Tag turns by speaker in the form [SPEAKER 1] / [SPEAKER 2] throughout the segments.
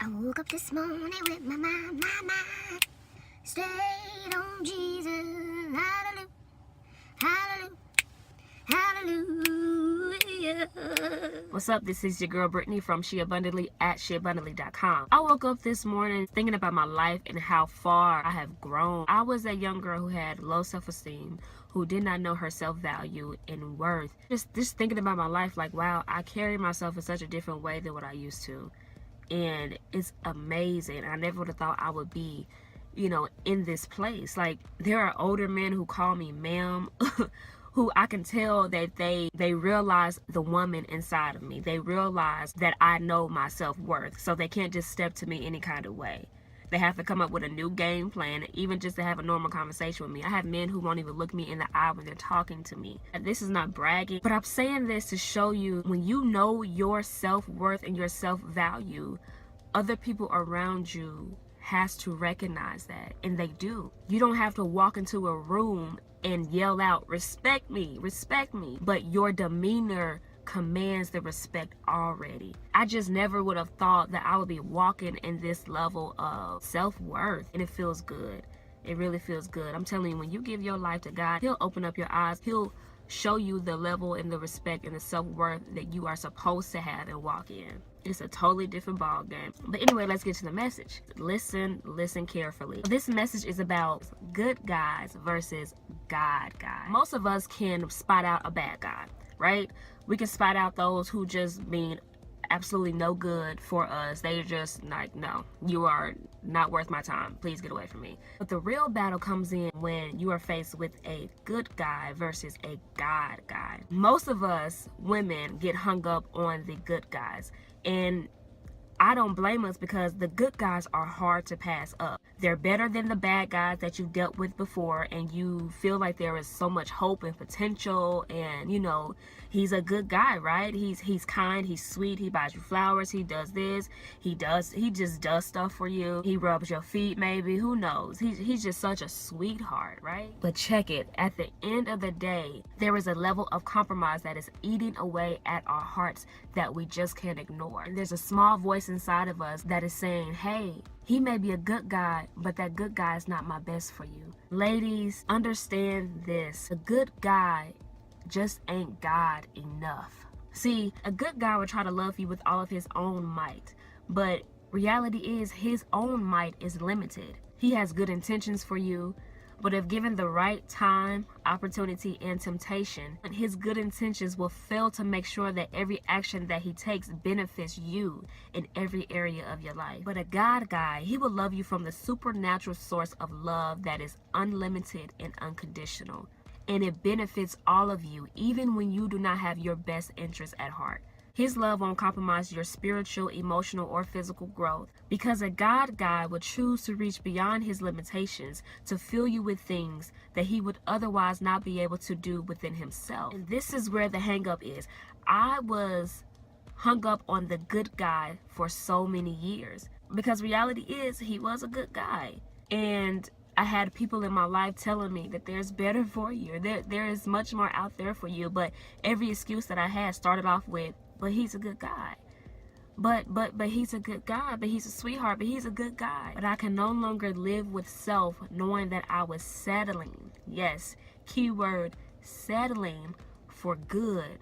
[SPEAKER 1] I woke up this morning with my mind stayed on Jesus. Hallelujah, hallelujah, hallelujah. What's up? This is your girl Brittany from She Abundantly at SheAbundantly.com. I woke up this morning thinking about my life and how far I have grown. I was a young girl who had low self-esteem, who did not know her self-value and worth. Just thinking about my life, like, wow, I carry myself in such a different way than what I used to. And it's amazing. I never would have thought I would be, in this place. Like, there are older men who call me ma'am, who I can tell that they realize the woman inside of me. They realize that I know my self-worth. So they can't just step to me any kind of way. They have to come up with a new game plan, even just to have a normal conversation with me. I have men who won't even look me in the eye when they're talking to me. And this is not bragging, but I'm saying this to show you, when you know your self-worth and your self-value, other people around you has to recognize that, and they do. You don't have to walk into a room and yell out, respect me, but your demeanor commands the respect already. I just never would have thought that I would be walking in this level of self-worth, and it feels good. It really feels good. I'm telling you, when you give your life to God, He'll open up your eyes. He'll show you the level and the respect and the self-worth that you are supposed to have and walk in. It's a totally different ball game. But anyway, let's get to the message. Listen carefully. This message is about good guys versus God guys. Most of us can spot out a bad guy, right? We can spot out those who just mean absolutely no good for us. They're just like, no, you are not worth my time. Please get away from me. But the real battle comes in when you are faced with a good guy versus a God guy. Most of us women get hung up on the good guys, and I don't blame us, because the good guys are hard to pass up. They're better than the bad guys that you've dealt with before, and you feel like there is so much hope and potential, and he's a good guy, right? He's kind, he's sweet, he buys you flowers, he does this, he just does stuff for you. He rubs your feet maybe, who knows? He's just such a sweetheart, right? But check it, at the end of the day, there is a level of compromise that is eating away at our hearts that we just can't ignore. And there's a small voice inside of us that is saying, hey, he may be a good guy, but that good guy is not my best for you. Ladies, understand this. A good guy just ain't God enough. See, a good guy would try to love you with all of his own might, but reality is his own might is limited. He has good intentions for you, but if given the right time, opportunity, and temptation, his good intentions will fail to make sure that every action that he takes benefits you in every area of your life. But a God guy, he will love you from the supernatural source of love that is unlimited and unconditional. And it benefits all of you, even when you do not have your best interests at heart. His love won't compromise your spiritual, emotional, or physical growth, because a God guy would choose to reach beyond his limitations to fill you with things that he would otherwise not be able to do within himself. And this is where the hang up is. I was hung up on the good guy for so many years, because reality is he was a good guy. And I had people in my life telling me that there's better for you. There is much more out there for you. But every excuse that I had started off with, but he's a good guy. But he's a good guy. But he's a sweetheart. But he's a good guy. But I can no longer live with self, knowing that I was settling. Yes, keyword, settling for good,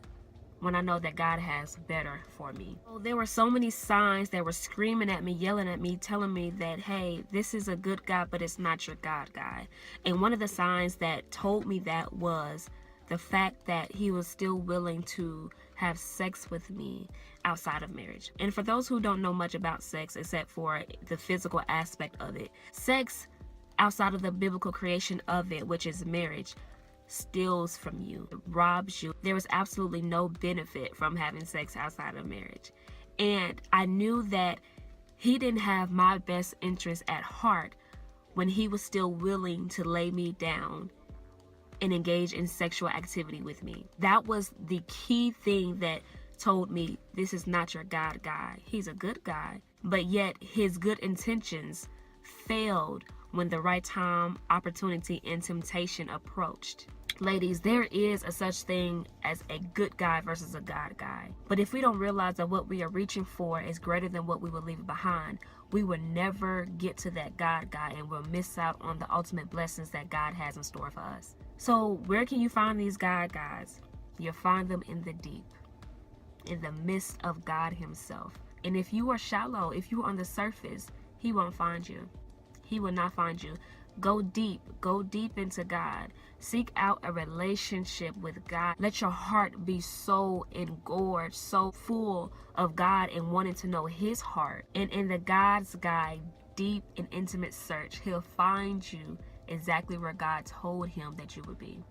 [SPEAKER 1] when I know that God has better for me. So there were so many signs that were screaming at me, yelling at me, telling me that, hey, this is a good guy, but it's not your God guy. And one of the signs that told me that was the fact that he was still willing to have sex with me outside of marriage. And for those who don't know much about sex, except for the physical aspect of it, sex outside of the biblical creation of it, which is marriage, steals from you, robs you. There was absolutely no benefit from having sex outside of marriage. And I knew that he didn't have my best interest at heart when he was still willing to lay me down and engage in sexual activity with me. That was the key thing that told me, this is not your God guy. He's a good guy, but yet his good intentions failed when the right time, opportunity, and temptation approached. Ladies, there is a such thing as a good guy versus a God guy. But if we don't realize that what we are reaching for is greater than what we will leave behind, we will never get to that God guy and we'll miss out on the ultimate blessings that God has in store for us. So where can you find these God guys? You'll find them in the deep, in the midst of God himself. And if you are shallow, if you are on the surface, he won't find you. He will not find you. Go deep into God. Seek out a relationship with God. Let your heart be so engorged, so full of God and wanting to know his heart. And in the God's guide, deep and intimate search, he'll find you exactly where God told him that you would be.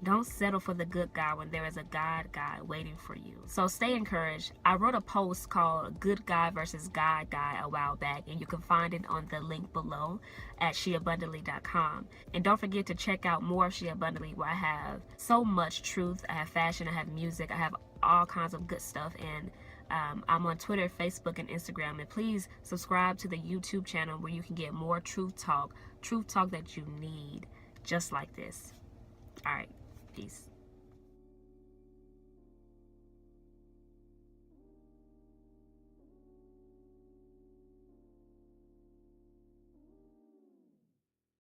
[SPEAKER 1] Don't settle for the good guy when there is a God guy waiting for you. So stay encouraged. I wrote a post called Good Guy versus God Guy a while back, and you can find it on the link below at sheabundantly.com. And don't forget to check out more of She Abundantly, where I have so much truth. I have fashion, I have music, I have all kinds of good stuff. And I'm on Twitter, Facebook, and Instagram. And please subscribe to the YouTube channel where you can get more truth talk that you need, just like this. All right. Peace.